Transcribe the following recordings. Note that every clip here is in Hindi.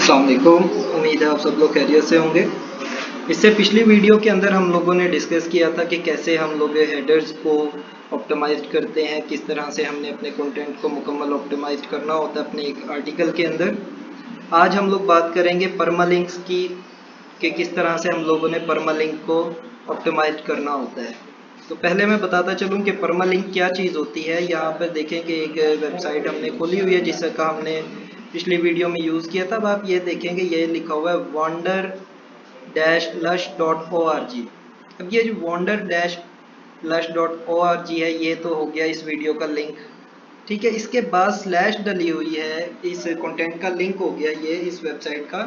अस्सलाम वालेकुम। उम्मीद है आप सब लोग खैरियत से होंगे। इससे पिछली वीडियो के अंदर हम लोगों ने डिस्कस किया था कि कैसे हम लोग हेडर्स को ऑप्टिमाइज करते हैं, किस तरह से हमने अपने कंटेंट को मुकम्मल ऑप्टिमाइज करना होता है अपने एक आर्टिकल के अंदर। आज हम लोग बात करेंगे परमालिंक्स की कि किस तरह से हम लोगों ने परमालिंक को ऑप्टिमाइज करना होता है। तो पहले मैं बताता चलूँ कि परमालिंक क्या चीज़ होती है। यहाँ पर देखें कि एक वेबसाइट हमने खोली हुई है जिसका हमने पिछली वीडियो में यूज़ किया था। अब आप ये देखेंगे ये लिखा हुआ है wander-lush.org। अब ये जो wander-lush.org है ये तो हो गया इस वीडियो का लिंक, ठीक है। इसके बाद स्लैश डली हुई है, इस कंटेंट का लिंक हो गया ये इस वेबसाइट का।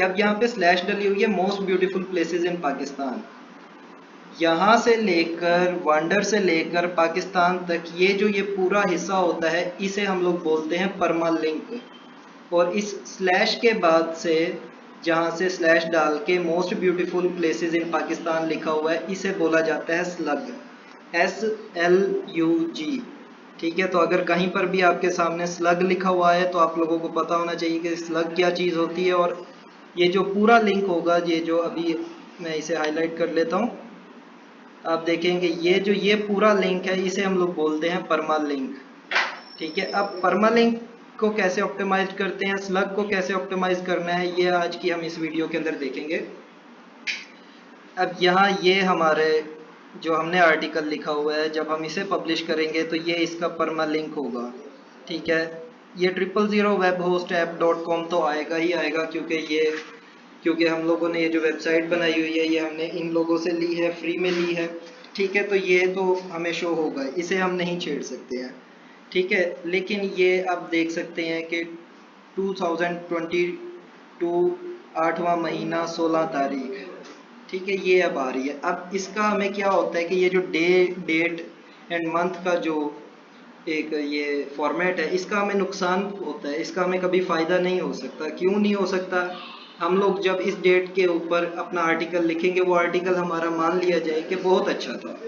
अब यहाँ पे स्लैश डली हुई है most beautiful places in Pakistan. यहाँ से लेकर वांडर से लेकर पाकिस्तान तक ये जो ये पूरा हिस्सा होता है इसे हम लोग बोलते हैं परमालिंक। और इस स्लैश के बाद से जहाँ से स्लैश डाल के most beautiful places in Pakistan लिखा हुआ है इसे बोला जाता है स्लग, SLUG, ठीक है। तो अगर कहीं पर भी आपके सामने स्लग लिखा हुआ है तो आप लोगों को पता होना चाहिए कि स्लग क्या चीज़ होती है। और ये जो पूरा लिंक होगा, ये जो अभी मैं इसे हाईलाइट कर लेता हूँ, आप देखेंगे ये पूरा लिंक है इसे हम लोग बोलते हैं परमालिंक, ठीक है। अब परमालिंक को कैसे ऑप्टिमाइज करते हैं, स्लग को कैसे ऑप्टिमाइज करना है, ये आज की हम इस वीडियो के अंदर देखेंगे। अब यहाँ ये हमारे जो हमने आर्टिकल लिखा हुआ है, जब हम इसे पब्लिश करेंगे तो ये इसका परमालिंक होगा, ठीक है। ये 000webhostApp.com तो आएगा ही आएगा, क्योंकि हम लोगों ने ये जो वेबसाइट बनाई हुई है ये हमने इन लोगों से ली है, फ्री में ली है, ठीक है। तो ये तो हमें शो होगा, इसे हम नहीं छेड़ सकते हैं, ठीक है। लेकिन ये आप देख सकते हैं कि 2022 8वां महीना 16 तारीख, ठीक है, ये अब आ रही है। अब इसका हमें क्या होता है कि ये जो डेट एंड मंथ का जो एक ये फॉर्मेट है इसका हमें नुकसान होता है, इसका हमें कभी फ़ायदा नहीं हो सकता। क्यों नहीं हो सकता? हम लोग जब इस डेट के ऊपर अपना आर्टिकल लिखेंगे, वो आर्टिकल हमारा मान लिया जाए कि बहुत अच्छा था,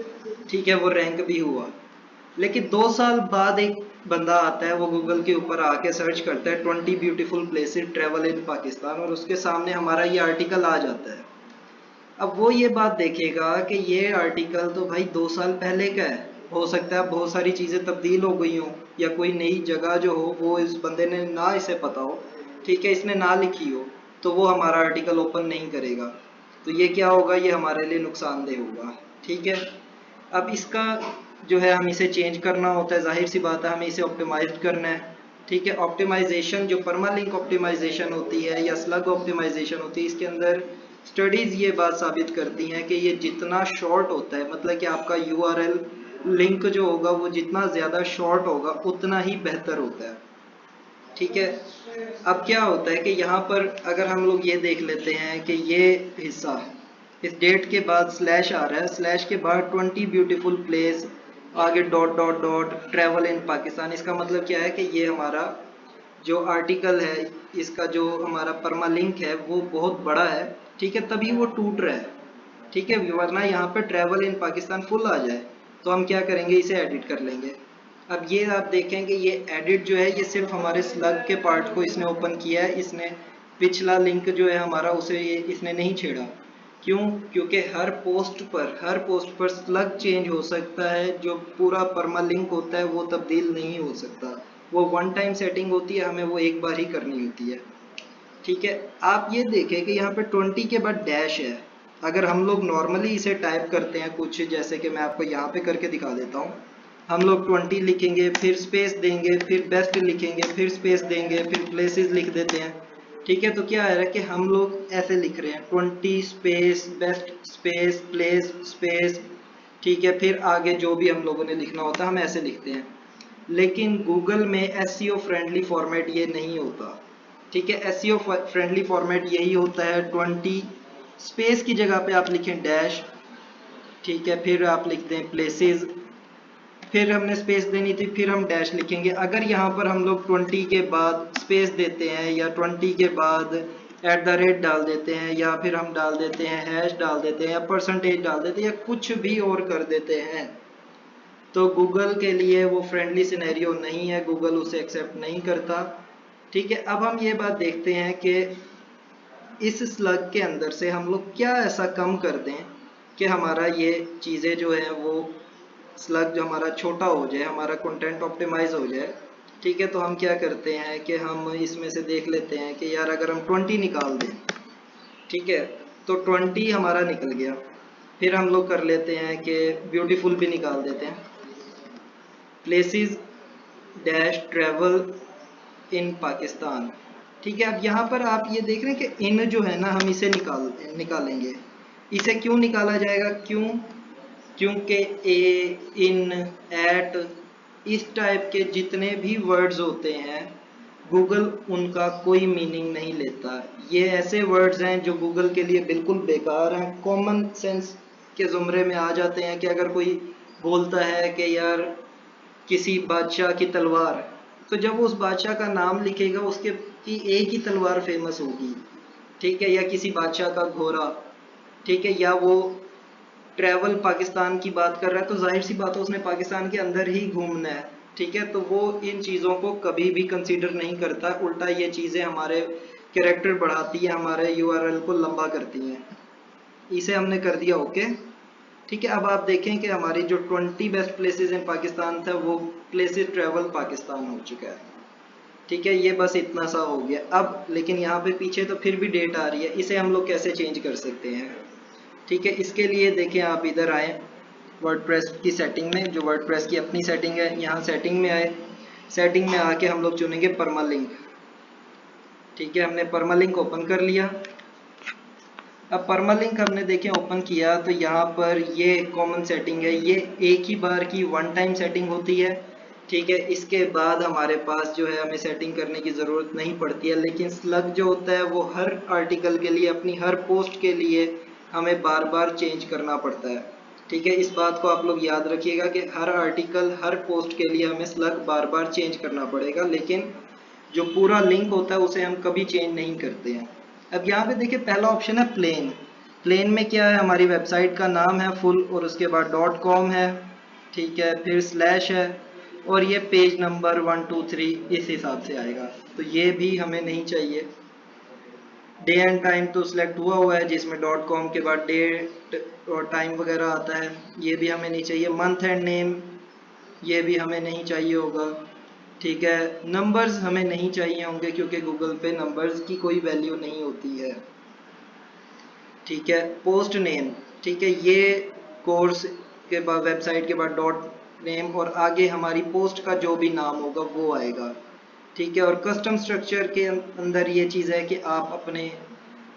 ठीक है, वो रैंक भी हुआ, लेकिन 2 साल बाद एक बंदा आता है, वो गूगल के ऊपर आके सर्च करता है 20 beautiful places travel in Pakistan, और उसके सामने हमारा ये आर्टिकल आ जाता है। अब वो ये बात देखेगा कि ये आर्टिकल तो भाई 2 साल पहले का है, हो सकता है बहुत सारी चीज़ें तब्दील हो गई हों या कोई नई जगह जो हो वो इस बंदे ने ना इसे पता हो, ठीक है, इसने ना लिखी हो, तो वो हमारा आर्टिकल ओपन नहीं करेगा। तो ये क्या होगा, ये हमारे लिए नुकसानदेह होगा, ठीक है। अब इसका जो है हम इसे चेंज करना होता है, जाहिर सी बात है हमें इसे ऑप्टिमाइज करना है, ठीक है। ऑप्टिमाइजेशन जो परमालिंक ऑप्टिमाइजेशन होती है या स्लग ऑप्टिमाइजेशन होती है, इसके अंदर स्टडीज़ ये बात साबित करती हैं कि ये जितना शॉर्ट होता है, मतलब कि आपका URL लिंक जो होगा वो जितना ज़्यादा शॉर्ट होगा उतना ही बेहतर होता है, ठीक है। अब क्या होता है कि यहाँ पर अगर हम लोग ये देख लेते हैं कि ये हिस्सा इस डेट के बाद स्लैश आ रहा है, स्लैश के बाद 20 ब्यूटीफुल प्लेस, आगे dot dot dot travel in Pakistan. इसका मतलब क्या है कि ये हमारा जो आर्टिकल है, इसका जो हमारा परमालिंक है वो बहुत बड़ा है, ठीक है, तभी वो टूट रहा है, ठीक है। वरना यहाँ पे ट्रैवल इन पाकिस्तान फुल आ जाए तो हम क्या करेंगे, इसे एडिट कर लेंगे। अब ये आप देखेंगे ये एडिट जो है ये सिर्फ हमारे स्लग के पार्ट को इसने ओपन किया है, इसने पिछला लिंक जो है हमारा उसे ये इसने नहीं छेड़ा। क्यों? क्योंकि हर पोस्ट पर स्लग चेंज हो सकता है, जो पूरा परमालिंक होता है वो तब्दील नहीं हो सकता। वो वन टाइम सेटिंग होती है, हमें वो एक बार ही करनी होती है, ठीक है। आप ये देखें कि यहाँ पे 20 के बाद डैश है। अगर हम लोग नॉर्मली इसे टाइप करते हैं कुछ, जैसे कि मैं आपको यहाँ पे करके दिखा देता हूँ, हम लोग 20 लिखेंगे, फिर स्पेस देंगे, फिर बेस्ट लिखेंगे, फिर स्पेस देंगे, फिर प्लेसेस लिख देते हैं, ठीक है। तो क्या है कि हम लोग ऐसे लिख रहे हैं 20 space best space place space, ठीक है, फिर आगे जो भी हम लोगों ने लिखना होता है हम ऐसे लिखते हैं। लेकिन गूगल में SEO फ्रेंडली फॉर्मेट ये नहीं होता, ठीक है। SEO फ्रेंडली फॉर्मेट यही होता है 20 स्पेस की जगह पे आप लिखें डैश, ठीक है, फिर आप लिख दें प्लेसेस, फिर हमने स्पेस देनी थी, फिर हम डैश लिखेंगे। अगर यहाँ पर हम लोग 20 के बाद स्पेस देते हैं या 20 के बाद @ डाल देते हैं या फिर हम डाल देते हैं हैश डाल देते हैं या परसेंटेज डाल देते हैं या कुछ भी और कर देते हैं, तो गूगल के लिए वो फ्रेंडली सिनेरियो नहीं है, गूगल उसे एक्सेप्ट नहीं करता। ठीक है, अब हम ये बात देखते हैं कि इस स्लग के अंदर से हम लोग क्या ऐसा कम कर दें कि हमारा ये चीज़ें जो है वो स्लग जो हमारा छोटा हो जाए, हमारा कंटेंट ऑप्टिमाइज हो जाए। ठीक है, तो हम क्या करते हैं कि हम इसमें से देख लेते हैं कि यार अगर हम 20 निकाल दें, ठीक है, तो 20 हमारा निकल गया। फिर हम लोग कर लेते हैं कि ब्यूटीफुल भी निकाल देते हैं, places dash travel in Pakistan. ठीक है, अब यहाँ पर आप ये देख रहे हैं कि इन जो है ना, हम इसे निकालेंगे। इसे क्यों निकाला जाएगा, क्यों? क्योंकि ए, इन, एट, इस टाइप के जितने भी वर्ड्स होते हैं, गूगल उनका कोई मीनिंग नहीं लेता। ये ऐसे वर्ड्स हैं जो गूगल के लिए बिल्कुल बेकार हैं, कॉमन सेंस के ज़ुमरे में आ जाते हैं। कि अगर कोई बोलता है कि यार किसी बादशाह की तलवार, तो जब वो उस बादशाह का नाम लिखेगा उसके की एक ही तलवार फेमस होगी। ठीक है, या किसी बादशाह का घोड़ा, ठीक है, या वो ट्रैवल पाकिस्तान की बात कर रहा है, तो जाहिर सी बात है उसने पाकिस्तान के अंदर ही घूमना है। ठीक है, तो वो इन चीज़ों को कभी भी कंसीडर नहीं करता, उल्टा ये चीज़ें हमारे कैरेक्टर बढ़ाती है, हमारे यूआरएल को लंबा करती हैं। इसे हमने कर दिया ओके। ठीक है, अब आप देखें कि हमारी जो 20 बेस्ट प्लेसेस इन पाकिस्तान था वो प्लेसेस ट्रैवल पाकिस्तान हो चुका है। ठीक है, ये बस इतना सा हो गया। अब लेकिन यहाँ पे पीछे तो फिर भी डेट आ रही है, इसे हम लोग कैसे चेंज कर सकते हैं? ठीक है, इसके लिए देखें, आप इधर आए वर्डप्रेस की सेटिंग में, जो वर्डप्रेस की अपनी सेटिंग है, यहाँ सेटिंग में आए। सेटिंग में आके हम लोग चुनेंगे परमालिंक। ठीक है, हमने परमालिंक ओपन कर लिया। अब परमालिंक हमने देखें ओपन किया तो यहाँ पर ये कॉमन सेटिंग है, ये एक ही बार की वन टाइम सेटिंग होती है। ठीक है, इसके बाद हमारे पास जो है हमें सेटिंग करने की ज़रूरत नहीं पड़ती है। लेकिन स्लग जो होता है वो हर आर्टिकल के लिए, अपनी हर पोस्ट के लिए हमें बार बार चेंज करना पड़ता है। ठीक है, इस बात को आप लोग याद रखिएगा कि हर आर्टिकल, हर पोस्ट के लिए हमें स्लग बार बार चेंज करना पड़ेगा, लेकिन जो पूरा लिंक होता है उसे हम कभी चेंज नहीं करते हैं। अब यहाँ पे देखिए पहला ऑप्शन है प्लेन। प्लेन में क्या है, हमारी वेबसाइट का नाम है फुल और उसके बाद डॉट कॉम है। ठीक है, फिर स्लैश है और ये पेज नंबर 1 2 3 इस हिसाब से आएगा, तो ये भी हमें नहीं चाहिए। डे एंड टाइम तो सिलेक्ट हुआ है जिसमें डॉट कॉम के बाद डेट और टाइम वगैरह आता है, ये भी हमें नहीं चाहिए। मंथ एंड नेम ये भी हमें नहीं चाहिए होगा। ठीक है, नंबर्स हमें नहीं चाहिए होंगे क्योंकि गूगल पे नंबर्स की कोई वैल्यू नहीं होती है। ठीक है, पोस्ट नेम, ठीक है, ये कोर्स के बाद वेबसाइट के बाद डॉट नेम और आगे हमारी पोस्ट का जो भी नाम होगा वो आएगा। ठीक है, और कस्टम स्ट्रक्चर के अंदर ये चीज़ है कि आप अपने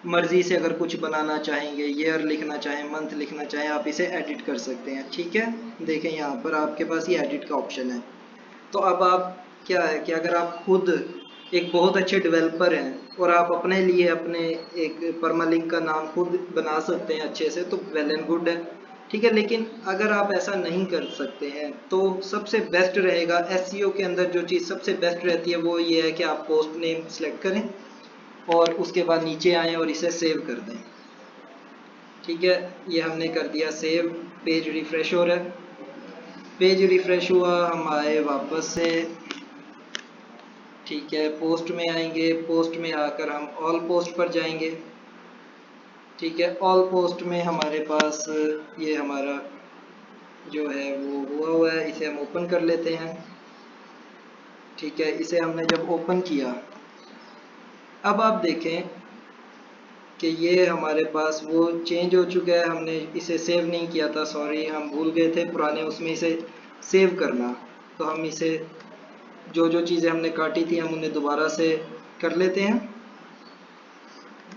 मर्जी से अगर कुछ बनाना चाहेंगे, ईयर लिखना चाहें, मंथ लिखना चाहें, आप इसे एडिट कर सकते हैं। ठीक है, देखें यहाँ पर आपके पास ये एडिट का ऑप्शन है। तो अब आप क्या है कि अगर आप खुद एक बहुत अच्छे डेवलपर हैं और आप अपने लिए अपने एक परमालिंक का नाम खुद बना सकते हैं अच्छे से, तो वेल एंड गुड है। ठीक है, लेकिन अगर आप ऐसा नहीं कर सकते हैं तो सबसे बेस्ट रहेगा, एसईओ के अंदर जो चीज़ सबसे बेस्ट रहती है वो ये है कि आप पोस्ट नेम सेलेक्ट करें और उसके बाद नीचे आएँ और इसे सेव कर दें। ठीक है, ये हमने कर दिया सेव। पेज रिफ्रेश हो रहा है, पेज रिफ्रेश हुआ, हम आए वापस से। ठीक है, पोस्ट में आएंगे, पोस्ट में आकर हम ऑल पोस्ट पर जाएंगे। ठीक है, ऑल पोस्ट में हमारे पास ये हमारा जो है वो हुआ है, इसे हम ओपन कर लेते हैं। ठीक है, इसे हमने जब ओपन किया, अब आप देखें कि ये हमारे पास वो चेंज हो चुका है। हमने इसे सेव नहीं किया था, सॉरी, हम भूल गए थे पुराने उसमें इसे सेव करना। तो हम इसे जो जो चीज़ें हमने काटी थी हम उन्हें दोबारा से कर लेते हैं।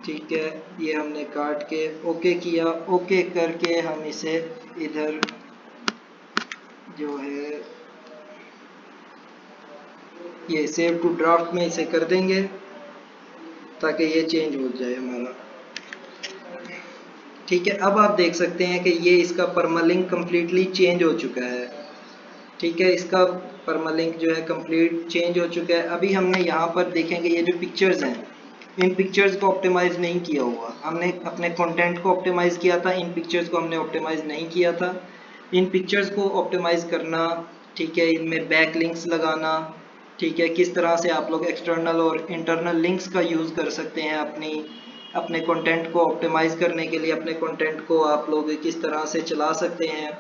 ठीक है, ये हमने काट के ओके किया, ओके करके हम इसे इधर जो है ये सेव टू ड्राफ्ट में इसे कर देंगे ताकि ये चेंज हो जाए हमारा। ठीक है, अब आप देख सकते हैं कि ये इसका परमालिंक कम्प्लीटली चेंज हो चुका है। ठीक है, इसका परमालिंक जो है कंप्लीट चेंज हो चुका है। अभी हमने यहाँ पर देखेंगे ये जो पिक्चर्स हैं, इन पिक्चर्स को ऑप्टिमाइज नहीं किया हुआ। हमने अपने कंटेंट को ऑप्टिमाइज किया था, इन पिक्चर्स को हमने ऑप्टिमाइज नहीं किया था। इन पिक्चर्स को ऑप्टिमाइज करना, ठीक है, इनमें बैक लिंक्स लगाना, ठीक है, किस तरह से आप लोग एक्सटर्नल और इंटरनल लिंक्स का यूज़ कर सकते हैं अपने कंटेंट को ऑप्टिमाइज़ करने के लिए, अपने कंटेंट को आप लोग किस तरह से चला सकते हैं,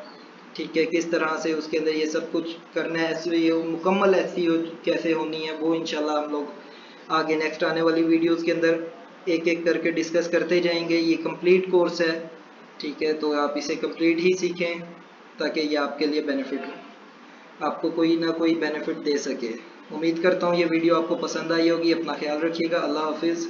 ठीक है, किस तरह से उसके अंदर ये सब कुछ करना है, एसईओ मुकम्मल एसईओ कैसे होनी है, वो इंशाल्लाह हम लोग आगे नेक्स्ट आने वाली वीडियोस के अंदर एक एक करके डिस्कस करते जाएंगे। ये कंप्लीट कोर्स है, ठीक है, तो आप इसे कंप्लीट ही सीखें ताकि ये आपके लिए बेनिफिट हो, आपको कोई ना कोई बेनिफिट दे सके। उम्मीद करता हूँ ये वीडियो आपको पसंद आई होगी। अपना ख्याल रखिएगा। अल्लाह हाफिज़।